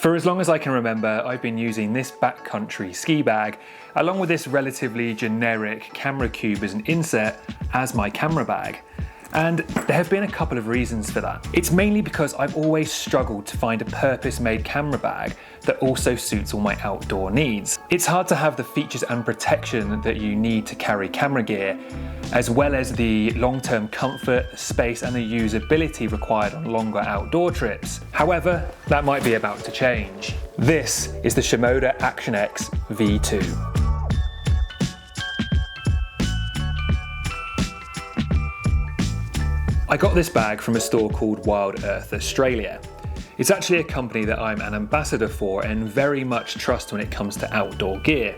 For as long as I can remember, I've been using this backcountry ski bag along with this relatively generic camera cube as an insert as my camera bag. And there have been a couple of reasons for that. It's mainly because I've always struggled to find a purpose-made camera bag that also suits all my outdoor needs. It's hard to have the features and protection that you need to carry camera gear, as well as the long-term comfort, space and the usability required on longer outdoor trips. However, that might be about to change. This is the Shimoda Active X50 V2. I got this bag from a store called Wild Earth Australia. It's actually a company that I'm an ambassador for and very much trust when it comes to outdoor gear.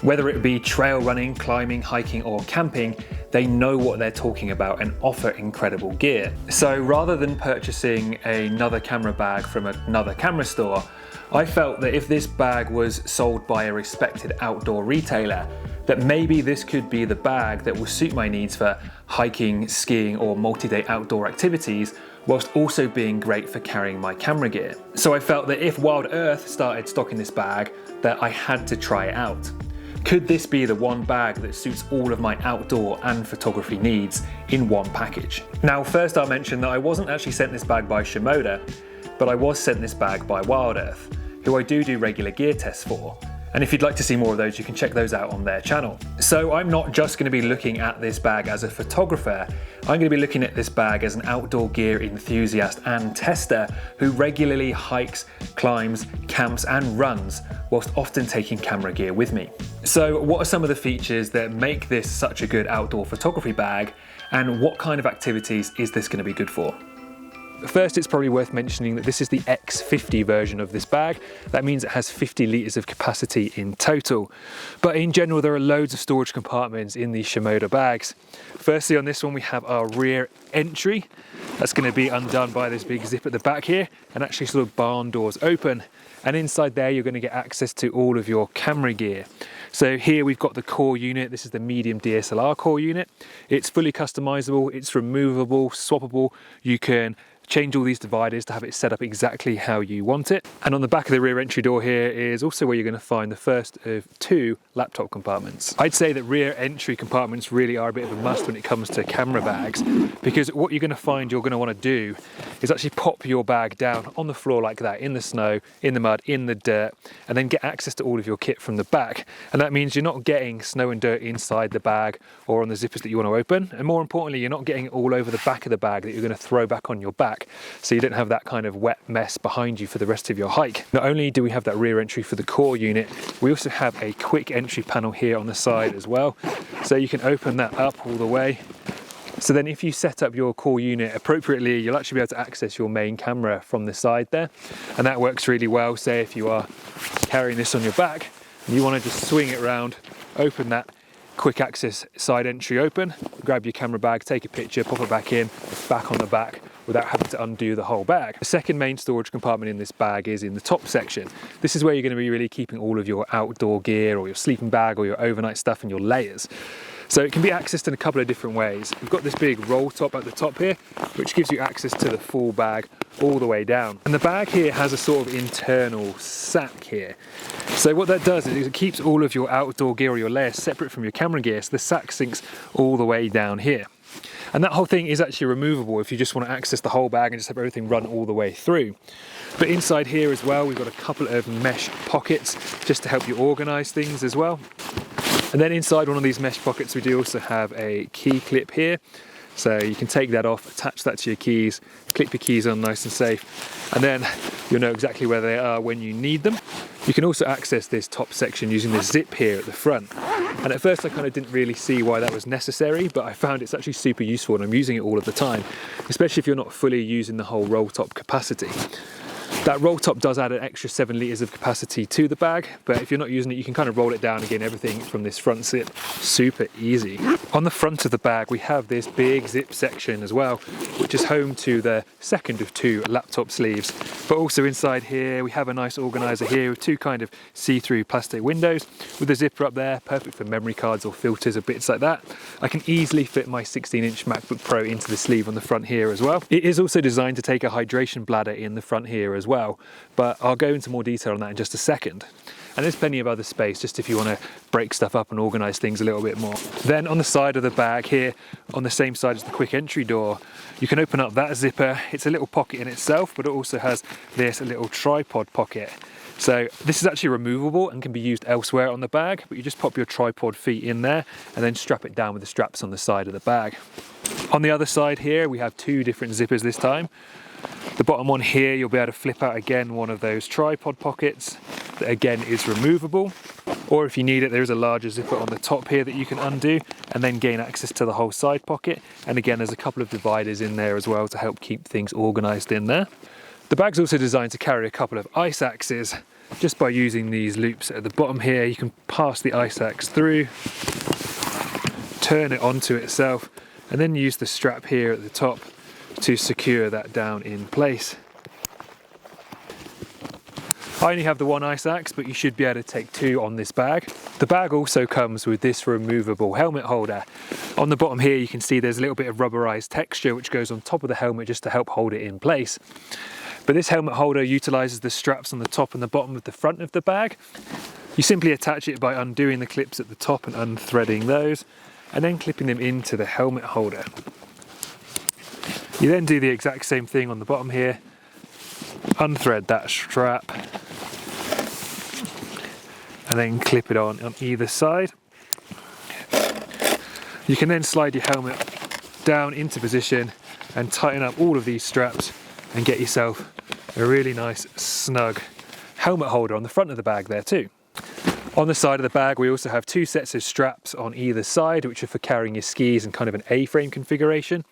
Whether it be trail running, climbing, hiking or camping, they know what they're talking about and offer incredible gear. So rather than purchasing another camera bag from another camera store, I felt that if this bag was sold by a respected outdoor retailer, that maybe this could be the bag that will suit my needs for hiking, skiing or multi-day outdoor activities, whilst also being great for carrying my camera gear. So I felt that if Wild Earth started stocking this bag, that I had to try it out. Could this be the one bag that suits all of my outdoor and photography needs in one package? Now first I'll mention that I wasn't actually sent this bag by Shimoda, but I was sent this bag by Wild Earth, who I do regular gear tests for. And if you'd like to see more of those, you can check those out on their channel. So I'm not just going to be looking at this bag as a photographer, I'm going to be looking at this bag as an outdoor gear enthusiast and tester who regularly hikes, climbs, camps and runs, whilst often taking camera gear with me. So what are some of the features that make this such a good outdoor photography bag, and what kind of activities is this going to be good for? First, it's probably worth mentioning that this is the X50 version of this bag. That means it has 50 litres of capacity in total. But in general, there are loads of storage compartments in these Shimoda bags. Firstly, on this one, we have our rear entry. That's going to be undone by this big zip at the back here, and actually sort of barn doors open. And inside there, you're going to get access to all of your camera gear. So here we've got the core unit. This is the medium DSLR core unit. It's fully customizable, it's removable, swappable. You can change all these dividers to have it set up exactly how you want it. And on the back of the rear entry door here is also where you're going to find the first of 2 laptop compartments. I'd say that rear entry compartments really are a bit of a must when it comes to camera bags, because what you're going to find you're going to want to do is actually pop your bag down on the floor like that, in the snow, in the mud, in the dirt, and then get access to all of your kit from the back. And that means you're not getting snow and dirt inside the bag or on the zippers that you want to open, and more importantly, you're not getting it all over the back of the bag that you're going to throw back on your back, so you don't have that kind of wet mess behind you for the rest of your hike. Not only do we have that rear entry for the core unit, we also have a quick entry panel here on the side as well, so you can open that up all the way. So then if you set up your core unit appropriately, you'll actually be able to access your main camera from the side there, and that works really well. Say if you are carrying this on your back and you want to just swing it around, open that quick access side entry open, grab your camera bag, take a picture, pop it back in, back on the back, without having to undo the whole bag. The second main storage compartment in this bag is in the top section. This is where you're going to be really keeping all of your outdoor gear or your sleeping bag or your overnight stuff and your layers. So it can be accessed in a couple of different ways. We've got this big roll top at the top here, which gives you access to the full bag all the way down. And the bag here has a sort of internal sack here. So what that does is it keeps all of your outdoor gear or your layers separate from your camera gear, so the sack sinks all the way down here. And that whole thing is actually removable if you just want to access the whole bag and just have everything run all the way through. But inside here as well, we've got a couple of mesh pockets just to help you organize things as well. And then inside one of these mesh pockets, we do also have a key clip here. So you can take that off, attach that to your keys, clip your keys on nice and safe, and then you'll know exactly where they are when you need them. You can also access this top section using the zip here at the front. And at first I kind of didn't really see why that was necessary, but I found it's actually super useful and I'm using it all of the time, especially if you're not fully using the whole roll top capacity. That roll top does add an extra 7 litres of capacity to the bag, but if you're not using it, you can kind of roll it down again, everything from this front zip, super easy. On the front of the bag, we have this big zip section as well, which is home to the second of 2 laptop sleeves. But also inside here, we have a nice organizer here with 2 kind of see-through plastic windows with a zipper up there, perfect for memory cards or filters or bits like that. I can easily fit my 16-inch MacBook Pro into the sleeve on the front here as well. It is also designed to take a hydration bladder in the front here as well. well, but I'll go into more detail on that in just a second. And there's plenty of other space just if you want to break stuff up and organise things a little bit more. Then on the side of the bag here, on the same side as the quick entry door, you can open up that zipper. It's a little pocket in itself, but it also has this little tripod pocket. So this is actually removable and can be used elsewhere on the bag, but you just pop your tripod feet in there and then strap it down with the straps on the side of the bag. On the other side here, we have two different zippers this time. The bottom one here, you'll be able to flip out again one of those tripod pockets that again is removable. Or if you need it, there is a larger zipper on the top here that you can undo and then gain access to the whole side pocket. And again, there's a couple of dividers in there as well to help keep things organised in there. The bag's also designed to carry a couple of ice axes. Just by using these loops at the bottom here, you can pass the ice axe through, turn it onto itself, and then use the strap here at the top to secure that down in place. I only have the one ice axe, but you should be able to take two on this bag. The bag also comes with this removable helmet holder. On the bottom here, you can see there's a little bit of rubberized texture which goes on top of the helmet just to help hold it in place. But this helmet holder utilises the straps on the top and the bottom of the front of the bag. You simply attach it by undoing the clips at the top and unthreading those, and then clipping them into the helmet holder. You then do the exact same thing on the bottom here, unthread that strap, and then clip it on either side. You can then slide your helmet down into position and tighten up all of these straps and get yourself a really nice snug helmet holder on the front of the bag there too. On the side of the bag, we also have two sets of straps on either side, which are for carrying your skis in kind of an A-frame configuration.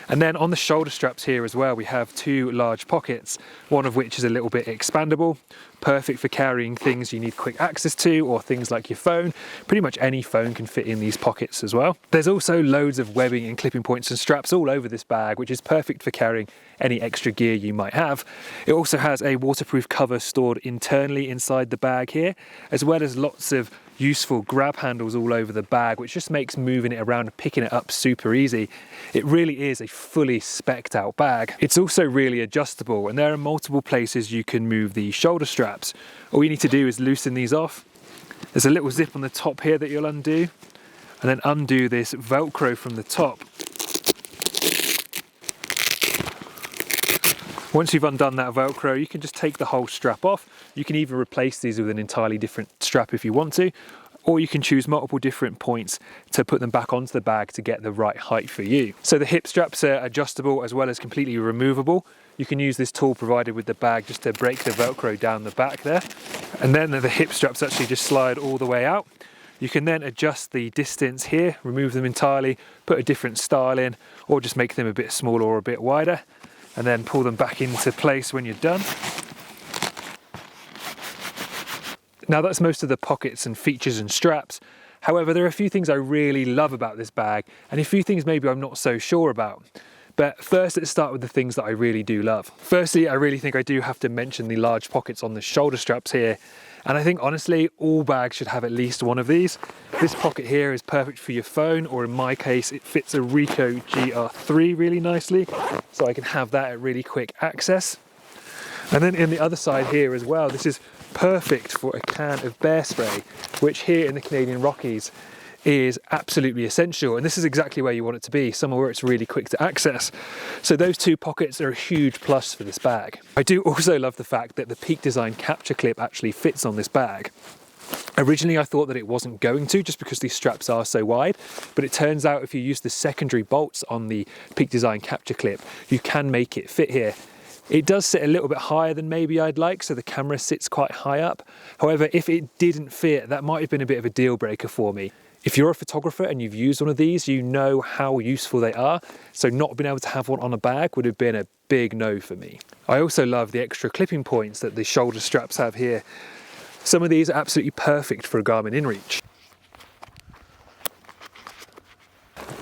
And then on the shoulder straps here as well, we have two large pockets, one of which is a little bit expandable, perfect for carrying things you need quick access to, or things like your phone. Pretty much any phone can fit in these pockets as well. There's also loads of webbing and clipping points and straps all over this bag, which is perfect for carrying any extra gear you might have. It also has a waterproof cover stored internally inside the bag here, as well as lots of useful grab handles all over the bag, which just makes moving it around and picking it up super easy. It really is a fully spec'd out bag. It's also really adjustable, and there are multiple places you can move the shoulder straps. All you need to do is loosen these off. There's a little zip on the top here that you'll undo, and then undo this Velcro from the top. Once you've undone that Velcro, you can just take the whole strap off. You can even replace these with an entirely different strap if you want to, or you can choose multiple different points to put them back onto the bag to get the right height for you. So the hip straps are adjustable as well as completely removable. You can use this tool provided with the bag just to break the Velcro down the back there. And then the hip straps actually just slide all the way out. You can then adjust the distance here, remove them entirely, put a different style in, or just make them a bit smaller or a bit wider, and then pull them back into place when you're done. Now that's most of the pockets and features and straps. However, there are a few things I really love about this bag, and a few things maybe I'm not so sure about. But first, let's start with the things that I really do love. Firstly, I really think I do have to mention the large pockets on the shoulder straps here. And I think honestly, all bags should have at least one of these. This pocket here is perfect for your phone, or in my case, it fits a Ricoh GR3 really nicely, so I can have that at really quick access. And then in the other side here as well, this is perfect for a can of bear spray, which here in the Canadian Rockies is absolutely essential, and this is exactly where you want it to be, somewhere where it's really quick to access. So those two pockets are a huge plus for this bag. I do also love the fact that the Peak Design capture clip actually fits on this bag. Originally I thought that it wasn't going to, just because these straps are so wide, but it turns out if you use the secondary bolts on the Peak Design capture clip, you can make it fit here. It does sit a little bit higher than maybe I'd like, so the camera sits quite high up. However, if it didn't fit, that might have been a bit of a deal breaker for me. If you're a photographer and you've used one of these, you know how useful they are, so not being able to have one on a bag would have been a big no for me. I also love the extra clipping points that the shoulder straps have here. Some of these are absolutely perfect for a Garmin InReach.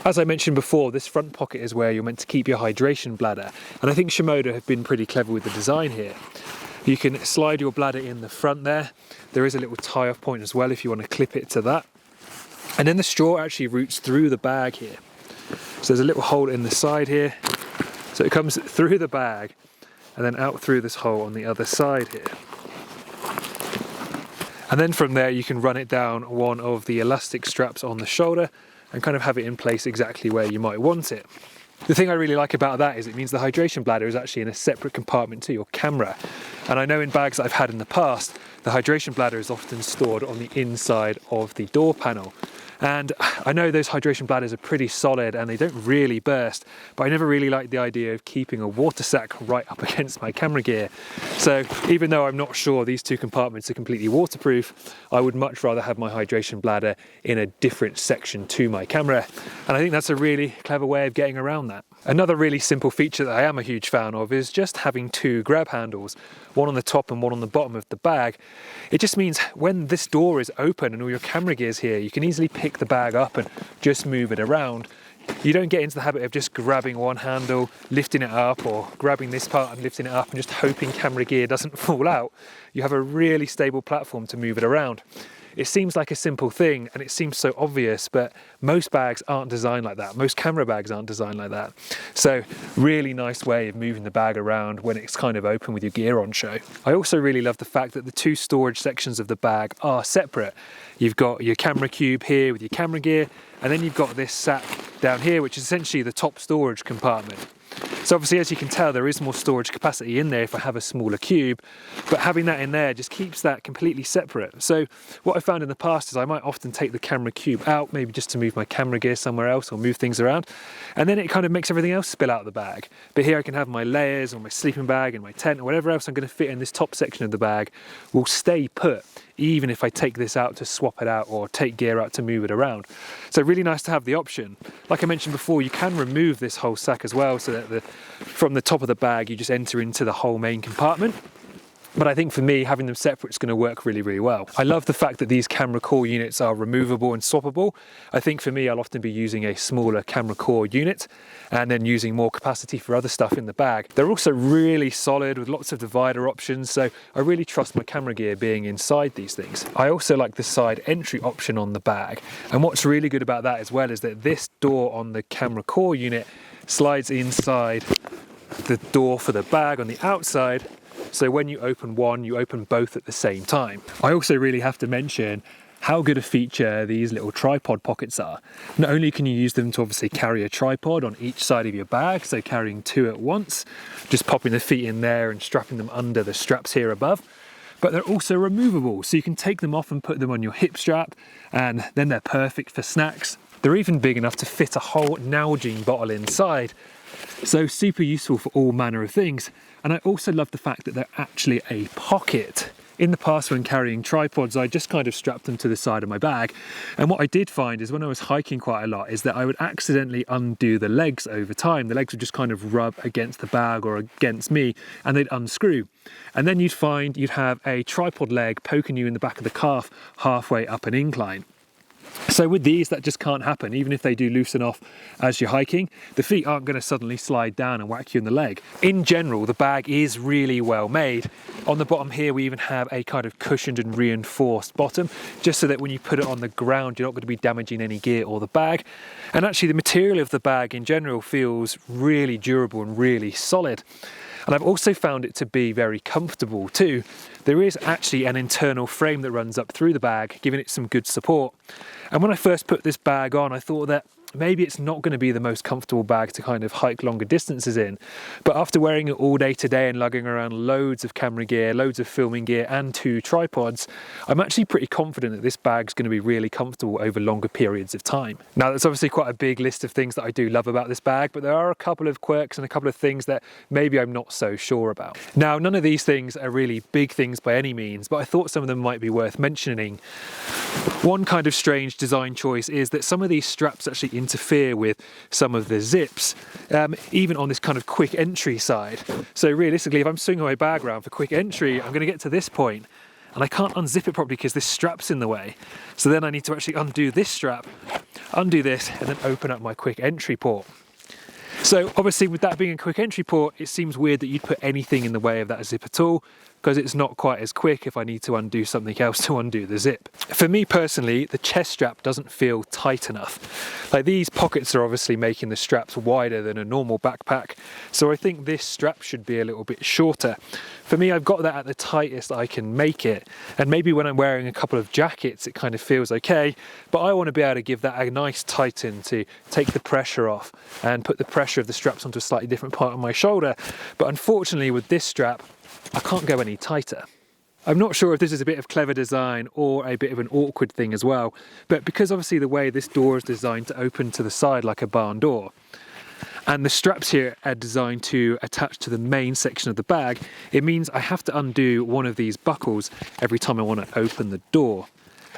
As I mentioned before, this front pocket is where you're meant to keep your hydration bladder, and I think Shimoda have been pretty clever with the design here. You can slide your bladder in the front there. There is a little tie-off point as well if you want to clip it to that. And then the straw actually routes through the bag here. So there's a little hole in the side here. So it comes through the bag and then out through this hole on the other side here. And then from there you can run it down one of the elastic straps on the shoulder and kind of have it in place exactly where you might want it. The thing I really like about that is it means the hydration bladder is actually in a separate compartment to your camera. And I know in bags that I've had in the past, the hydration bladder is often stored on the inside of the door panel. And I know those hydration bladders are pretty solid and they don't really burst, but I never really liked the idea of keeping a water sack right up against my camera gear. So even though I'm not sure these two compartments are completely waterproof, I would much rather have my hydration bladder in a different section to my camera. And I think that's a really clever way of getting around that. Another really simple feature that I am a huge fan of is just having two grab handles, one on the top and one on the bottom of the bag. It just means when this door is open and all your camera gear's here, you can easily pick the bag up and just move it around. You don't get into the habit of just grabbing one handle, lifting it up, or grabbing this part and lifting it up and just hoping camera gear doesn't fall out. You have a really stable platform to move it around. It seems like a simple thing and it seems so obvious, but most bags aren't designed like that. Most camera bags aren't designed like that. So really nice way of moving the bag around when it's kind of open with your gear on show. I also really love the fact that the two storage sections of the bag are separate. You've got your camera cube here with your camera gear, and then you've got this sack down here, which is essentially the top storage compartment. So obviously, as you can tell, there is more storage capacity in there if I have a smaller cube, but having that in there just keeps that completely separate. So what I found in the past is I might often take the camera cube out, maybe just to move my camera gear somewhere else or move things around, and then it kind of makes everything else spill out of the bag. But here I can have my layers or my sleeping bag and my tent or whatever else I'm going to fit in this top section of the bag will stay put, even if I take this out to swap it out or take gear out to move it around. So really nice to have the option. Like I mentioned before, you can remove this whole sack as well, so that from the top of the bag you just enter into the whole main compartment. But I think for me, having them separate is going to work really, really well. I love the fact that these camera core units are removable and swappable. I think for me, I'll often be using a smaller camera core unit and then using more capacity for other stuff in the bag. They're also really solid with lots of divider options, so I really trust my camera gear being inside these things. I also like the side entry option on the bag. And what's really good about that as well is that this door on the camera core unit slides inside the door for the bag on the outside. So when you open one, you open both at the same time. I also really have to mention how good a feature these little tripod pockets are. Not only can you use them to obviously carry a tripod on each side of your bag, so carrying two at once, just popping the feet in there and strapping them under the straps here above, but they're also removable, so you can take them off and put them on your hip strap, and then they're perfect for snacks. They're even big enough to fit a whole Nalgene bottle inside. So super useful for all manner of things. And I also love the fact that they're actually a pocket. In the past, when carrying tripods, I just kind of strapped them to the side of my bag. And what I did find is when I was hiking quite a lot is that I would accidentally undo the legs over time. The legs would just kind of rub against the bag or against me and they'd unscrew. And then you'd find you'd have a tripod leg poking you in the back of the calf halfway up an incline. So with these, that just can't happen. Even if they do loosen off as you're hiking, the feet aren't going to suddenly slide down and whack you in the leg. In general, the bag is really well made. On the bottom here, we even have a kind of cushioned and reinforced bottom, just so that when you put it on the ground, you're not going to be damaging any gear or the bag. And actually, the material of the bag in general feels really durable and really solid. And I've also found it to be very comfortable too. There is actually an internal frame that runs up through the bag, giving it some good support. And when I first put this bag on, I thought that maybe it's not going to be the most comfortable bag to kind of hike longer distances in. But after wearing it all day today and lugging around loads of camera gear, loads of filming gear and two tripods, I'm actually pretty confident that this bag's going to be really comfortable over longer periods of time. Now, that's obviously quite a big list of things that I do love about this bag, but there are a couple of quirks and a couple of things that maybe I'm not so sure about. Now, none of these things are really big things by any means, but I thought some of them might be worth mentioning. One kind of strange design choice is that some of these straps actually interfere with some of the zips, even on this kind of quick entry side. So realistically, if I'm swinging my bag around for quick entry, I'm going to get to this point and I can't unzip it properly because this strap's in the way. So then I need to actually undo this strap, undo this, and then open up my quick entry port. So obviously with that being a quick entry port, it seems weird that you'd put anything in the way of that zip at all. because it's not quite as quick if I need to undo something else to undo the zip. For me personally, the chest strap doesn't feel tight enough. Like, these pockets are obviously making the straps wider than a normal backpack, so I think this strap should be a little bit shorter. For me, I've got that at the tightest I can make it, and maybe when I'm wearing a couple of jackets it kind of feels okay, but I want to be able to give that a nice tighten to take the pressure off and put the pressure of the straps onto a slightly different part of my shoulder. But unfortunately with this strap, I can't go any tighter. I'm not sure if this is a bit of clever design or a bit of an awkward thing as well, but because obviously the way this door is designed to open to the side like a barn door, and the straps here are designed to attach to the main section of the bag, it means I have to undo one of these buckles every time I want to open the door.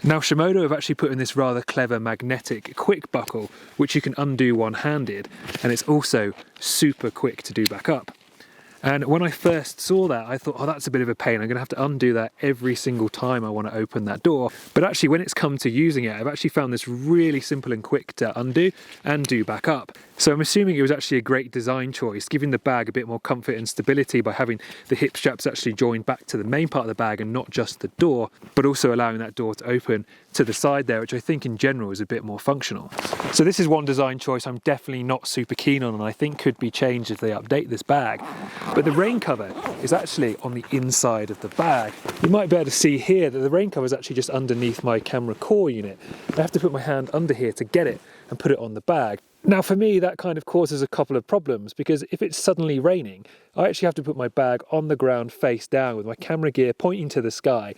Now, Shimoda have actually put in this rather clever magnetic quick buckle, which you can undo one-handed, and it's also super quick to do back up. And when I first saw that, I thought, oh, that's a bit of a pain. I'm going to have to undo that every single time I want to open that door. But actually, when it's come to using it, I've actually found this really simple and quick to undo and do back up. So I'm assuming it was actually a great design choice, giving the bag a bit more comfort and stability by having the hip straps actually joined back to the main part of the bag and not just the door, but also allowing that door to open to the side there, which I think in general is a bit more functional. So this is one design choice I'm definitely not super keen on, and I think could be changed if they update this bag. But the rain cover is actually on the inside of the bag. You might be able to see here that the rain cover is actually just underneath my camera core unit. I have to put my hand under here to get it and put it on the bag. Now for me, that kind of causes a couple of problems, because if it's suddenly raining, I actually have to put my bag on the ground face down with my camera gear pointing to the sky,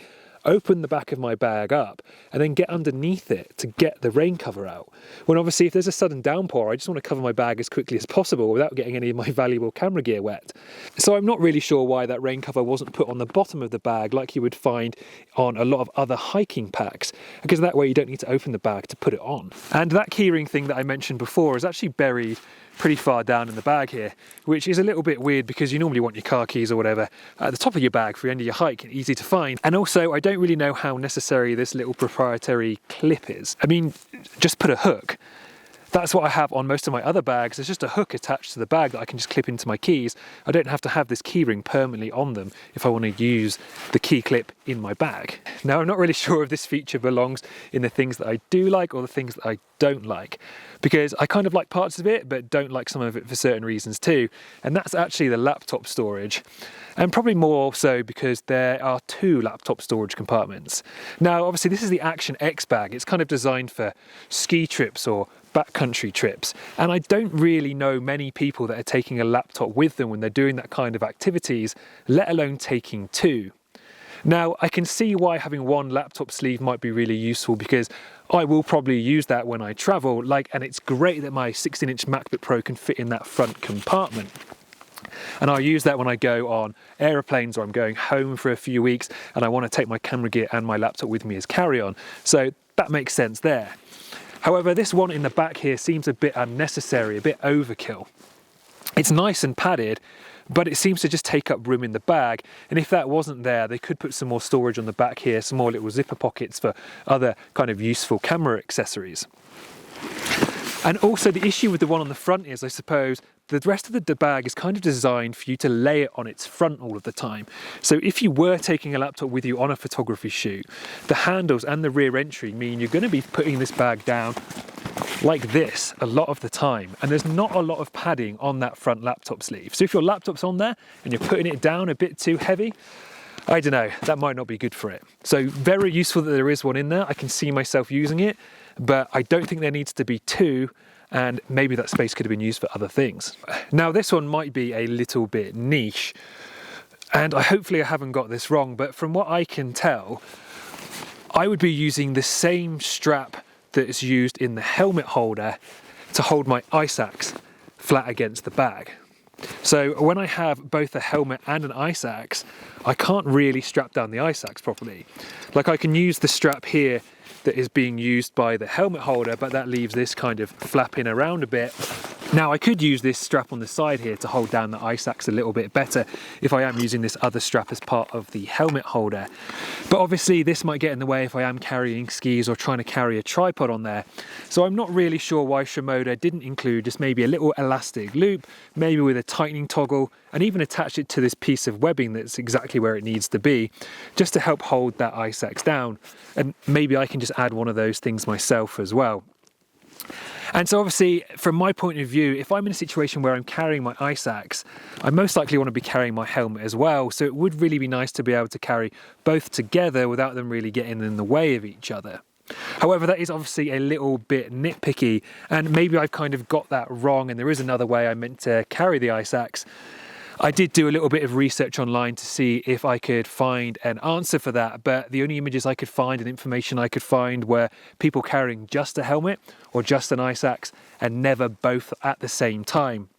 open the back of my bag up, and then get underneath it to get the rain cover out. When obviously if there's a sudden downpour, I just want to cover my bag as quickly as possible without getting any of my valuable camera gear wet. So I'm not really sure why that rain cover wasn't put on the bottom of the bag like you would find on a lot of other hiking packs, because that way you don't need to open the bag to put it on. And that keyring thing that I mentioned before is actually buried pretty far down in the bag here, which is a little bit weird because you normally want your car keys or whatever at the top of your bag for the end of your hike and easy to find. And also, I don't really know how necessary this little proprietary clip is. I mean, just put a hook. That's what I have on most of my other bags. There's just a hook attached to the bag that I can just clip into my keys. I don't have to have this keyring permanently on them if I want to use the key clip in my bag. Now, I'm not really sure if this feature belongs in the things that I do like or the things that I don't like, because I kind of like parts of it but don't like some of it for certain reasons too, and that's actually the laptop storage, and probably more so because there are 2 laptop storage compartments. Now obviously this is the Active X bag. It's kind of designed for ski trips or backcountry trips, and I don't really know many people that are taking a laptop with them when they're doing that kind of activities, let alone taking 2. Now, I can see why having one laptop sleeve might be really useful, because I will probably use that when I travel, and it's great that my 16-inch MacBook Pro can fit in that front compartment. And I'll use that when I go on aeroplanes or I'm going home for a few weeks and I want to take my camera gear and my laptop with me as carry-on. So that makes sense there. However, this one in the back here seems a bit unnecessary, a bit overkill. It's nice and padded, but it seems to just take up room in the bag, and if that wasn't there, they could put some more storage on the back here, some more little zipper pockets for other kind of useful camera accessories. And also the issue with the one on the front is, I suppose, the rest of the bag is kind of designed for you to lay it on its front all of the time. So if you were taking a laptop with you on a photography shoot, the handles and the rear entry mean you're going to be putting this bag down like this a lot of the time, and there's not a lot of padding on that front laptop sleeve. So if your laptop's on there and you're putting it down a bit too heavy, I don't know, that might not be good for it. So very useful that there is one in there. I can see myself using it, but I don't think there needs to be 2, and maybe that space could have been used for other things. Now this one might be a little bit niche, and hopefully I haven't got this wrong, but from what I can tell, I would be using the same strap that is used in the helmet holder to hold my ice axe flat against the bag. So when I have both a helmet and an ice axe, I can't really strap down the ice axe properly. Like, I can use the strap here that is being used by the helmet holder, but that leaves this kind of flapping around a bit. Now I could use this strap on the side here to hold down the ice axe a little bit better if I am using this other strap as part of the helmet holder. But obviously this might get in the way if I am carrying skis or trying to carry a tripod on there. So I'm not really sure why Shimoda didn't include just maybe a little elastic loop, maybe with a tightening toggle, and even attach it to this piece of webbing that's exactly where it needs to be, just to help hold that ice axe down. And maybe I can just add one of those things myself as well. And so obviously, from my point of view, if I'm in a situation where I'm carrying my ice axe, I most likely want to be carrying my helmet as well. So it would really be nice to be able to carry both together without them really getting in the way of each other. However, that is obviously a little bit nitpicky, and maybe I've kind of got that wrong, and there is another way I meant to carry the ice axe. I did do a little bit of research online to see if I could find an answer for that, but the only images I could find and information I could find were people carrying just a helmet or just an ice axe and never both at the same time.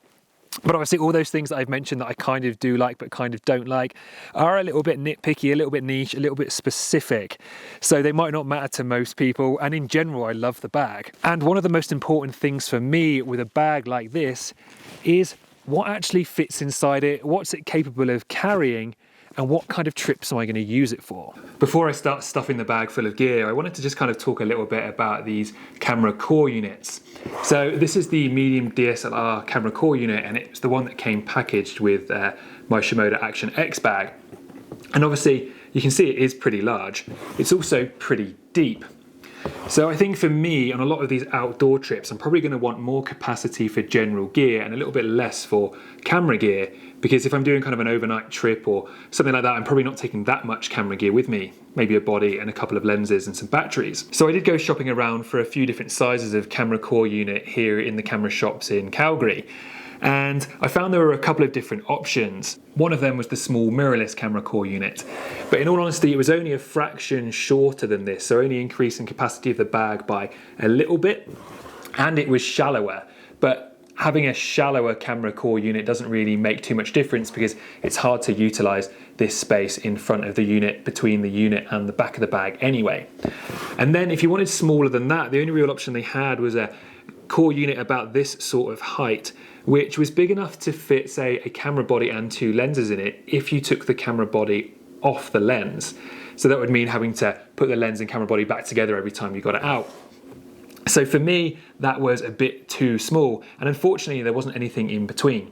But obviously all those things that I've mentioned that I kind of do like but kind of don't like are a little bit nitpicky, a little bit niche, a little bit specific. So they might not matter to most people, and in general I love the bag. And one of the most important things for me with a bag like this is what actually fits inside it, what's it capable of carrying, and what kind of trips am I going to use it for. Before I start stuffing the bag full of gear, I wanted to just kind of talk a little bit about these camera core units. So this is the medium DSLR camera core unit, and it's the one that came packaged with my Shimoda Action X bag. And obviously you can see it is pretty large. It's also pretty deep. So I think for me, on a lot of these outdoor trips, I'm probably going to want more capacity for general gear and a little bit less for camera gear, because if I'm doing kind of an overnight trip or something like that, I'm probably not taking that much camera gear with me, maybe a body and a couple of lenses and some batteries. So I did go shopping around for a few different sizes of camera core unit here in the camera shops in Calgary. And I found there were a couple of different options. One of them was the small mirrorless camera core unit, but in all honesty it was only a fraction shorter than this, so only increasing capacity of the bag by a little bit, and it was shallower. But having a shallower camera core unit doesn't really make too much difference because it's hard to utilize this space in front of the unit, between the unit and the back of the bag anyway. And then if you wanted smaller than that, the only real option they had was a core unit about this sort of height, which was big enough to fit, say, a camera body and two lenses in it if you took the camera body off the lens. So that would mean having to put the lens and camera body back together every time you got it out. So for me, that was a bit too small, and unfortunately there wasn't anything in between.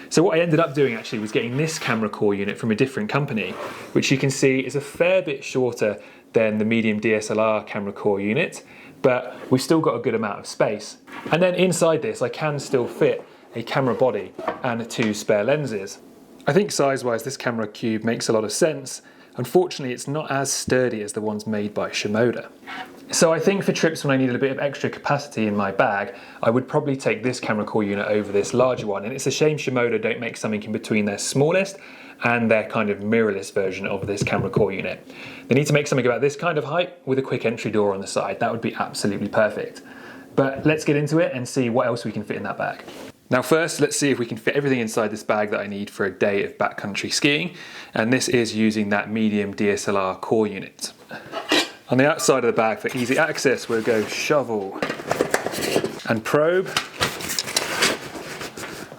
So what I ended up doing actually was getting this camera core unit from a different company, which you can see is a fair bit shorter than the medium DSLR camera core unit, but we've still got a good amount of space. And then inside this, I can still fit a camera body and two spare lenses. I think size-wise, this camera cube makes a lot of sense. Unfortunately, it's not as sturdy as the ones made by Shimoda. So I think for trips when I needed a bit of extra capacity in my bag, I would probably take this camera core unit over this larger one. And it's a shame Shimoda don't make something in between their smallest and their kind of mirrorless version of this camera core unit. They need to make something about this kind of height with a quick entry door on the side. That would be absolutely perfect. But let's get into it and see what else we can fit in that bag. Now first, let's see if we can fit everything inside this bag that I need for a day of backcountry skiing. And this is using that medium DSLR core unit. On the outside of the bag for easy access, we'll go shovel and probe.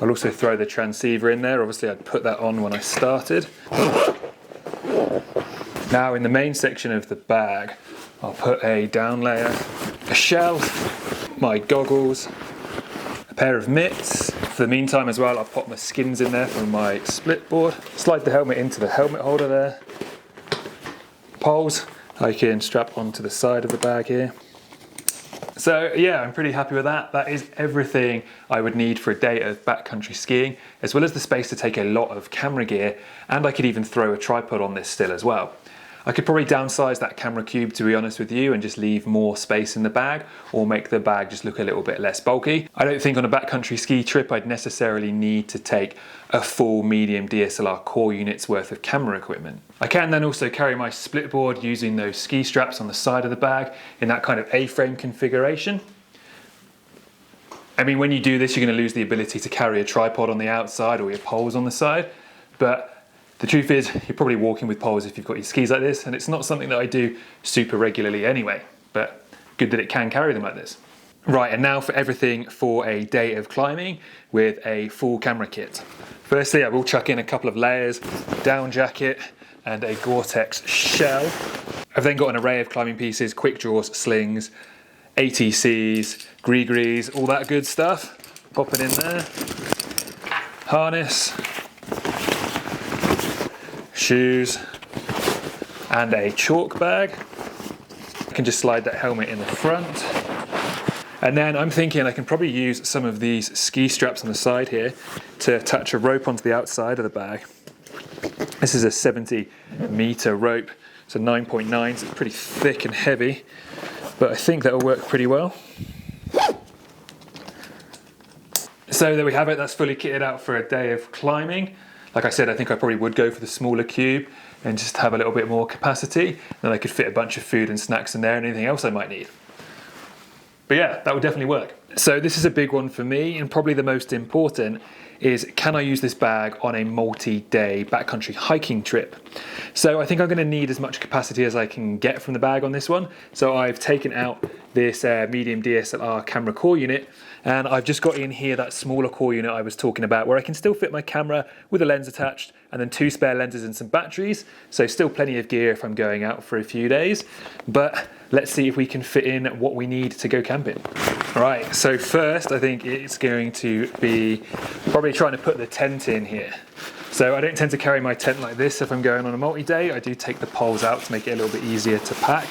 I'll also throw the transceiver in there. Obviously I'd put that on when I started. Now in the main section of the bag, I'll put a down layer, a shell, my goggles, a pair of mitts. For the meantime as well, I'll pop my skins in there from my split board. Slide the helmet into the helmet holder there. Poles I can strap onto the side of the bag here. So yeah, I'm pretty happy with that. That is everything I would need for a day of backcountry skiing, as well as the space to take a lot of camera gear, and I could even throw a tripod on this still as well. I could probably downsize that camera cube, to be honest with you, and just leave more space in the bag, or make the bag just look a little bit less bulky. I don't think on a backcountry ski trip I'd necessarily need to take a full medium DSLR core unit's worth of camera equipment. I can then also carry my split board using those ski straps on the side of the bag in that kind of A-frame configuration. I mean, when you do this, you're going to lose the ability to carry a tripod on the outside or your poles on the side, but the truth is, you're probably walking with poles if you've got your skis like this, and it's not something that I do super regularly anyway, but good that it can carry them like this. Right, and now for everything for a day of climbing with a full camera kit. Firstly, I will chuck in a couple of layers, down jacket, and a Gore-Tex shell. I've then got an array of climbing pieces, quick draws, slings, ATCs, gree-grees, all that good stuff. Pop it in there. Harness, shoes, and a chalk bag. I can just slide that helmet in the front. And then I'm thinking I can probably use some of these ski straps on the side here to attach a rope onto the outside of the bag. This is a 70-meter rope, so 9.9, so it's pretty thick and heavy, but I think that'll work pretty well. So there we have it, that's fully kitted out for a day of climbing. Like I said, I think I probably would go for the smaller cube and just have a little bit more capacity. Then I could fit a bunch of food and snacks in there and anything else I might need. But yeah, that would definitely work. So this is a big one for me, and probably the most important is, can I use this bag on a multi-day backcountry hiking trip? So I think I'm gonna need as much capacity as I can get from the bag on this one. So I've taken out this medium DSLR camera core unit, and I've just got in here that smaller core unit I was talking about, where I can still fit my camera with a lens attached and then 2 spare lenses and some batteries. So still plenty of gear if I'm going out for a few days. But let's see if we can fit in what we need to go camping. Right, so first I think it's going to be probably trying to put the tent in here. So I don't tend to carry my tent like this if I'm going on a multi-day. I do take the poles out to make it a little bit easier to pack.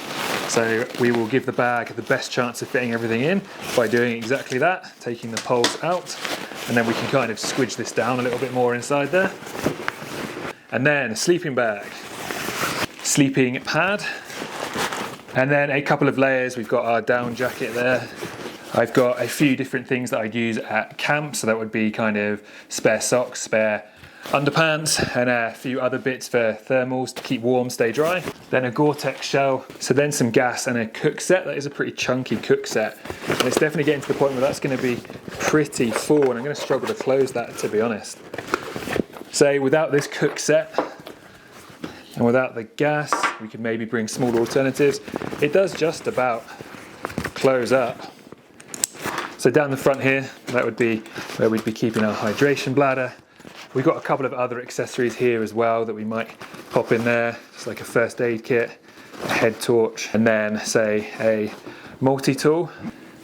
So we will give the bag the best chance of fitting everything in by doing exactly that, taking the poles out, and then we can kind of squidge this down a little bit more inside there. And then a sleeping bag, sleeping pad, and then a couple of layers. We've got our down jacket there. I've got a few different things that I'd use at camp, so that would be kind of spare socks, spare underpants, and a few other bits for thermals to keep warm, stay dry. Then a Gore-Tex shell, so then some gas and a cook set. That is a pretty chunky cook set, and it's definitely getting to the point where that's going to be pretty full, and I'm going to struggle to close that, to be honest. So without this cook set and without the gas, we could maybe bring small alternatives. It does just about close up. So down the front here, that would be where we'd be keeping our hydration bladder. We've got a couple of other accessories here as well that we might pop in there. It's like a first aid kit, a head torch, and then say a multi-tool.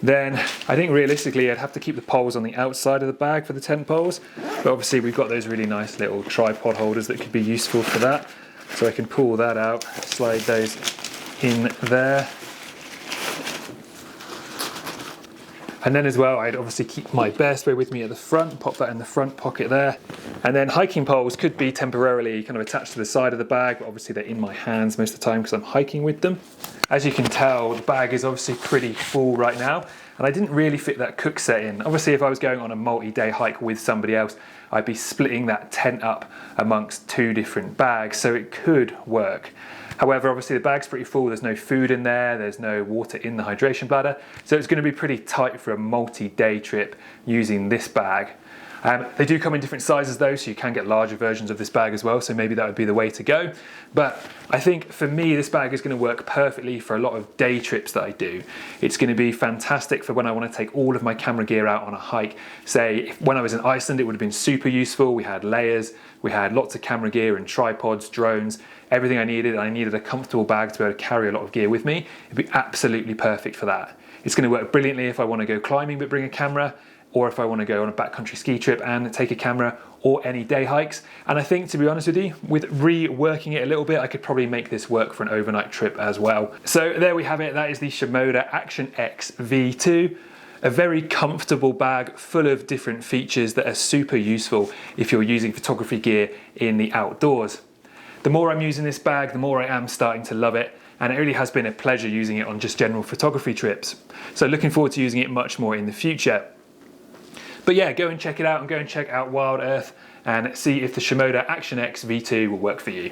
Then I think realistically I'd have to keep the poles on the outside of the bag for the tent poles, but obviously we've got those really nice little tripod holders that could be useful for that. So I can pull that out, slide those in there. And then as well, I'd obviously keep my bear spray with me at the front, pop that in the front pocket there. And then hiking poles could be temporarily kind of attached to the side of the bag, but obviously they're in my hands most of the time because I'm hiking with them. As you can tell, the bag is obviously pretty full right now, and I didn't really fit that cook set in. Obviously, if I was going on a multi-day hike with somebody else, I'd be splitting that tent up amongst 2 different bags, so it could work. However, obviously the bag's pretty full, there's no food in there, there's no water in the hydration bladder, so it's going to be pretty tight for a multi-day trip using this bag. They do come in different sizes though, so you can get larger versions of this bag as well, so maybe that would be the way to go. But I think for me, this bag is going to work perfectly for a lot of day trips that I do. It's going to be fantastic for when I want to take all of my camera gear out on a hike. Say, when I was in Iceland, it would have been super useful. We had layers, we had lots of camera gear and tripods, drones, everything I needed. I needed a comfortable bag to be able to carry a lot of gear with me. It'd be absolutely perfect for that. It's going to work brilliantly if I want to go climbing but bring a camera, or if I want to go on a backcountry ski trip and take a camera, or any day hikes. And I think, to be honest with you, with reworking it a little bit, I could probably make this work for an overnight trip as well. So there we have it. That is the Shimoda Active X50 V2. A very comfortable bag full of different features that are super useful if you're using photography gear in the outdoors. The more I'm using this bag, the more I am starting to love it, and it really has been a pleasure using it on just general photography trips. So looking forward to using it much more in the future. But yeah, go and check it out, and go and check out Wild Earth and see if the Shimoda Active X50 V2 will work for you.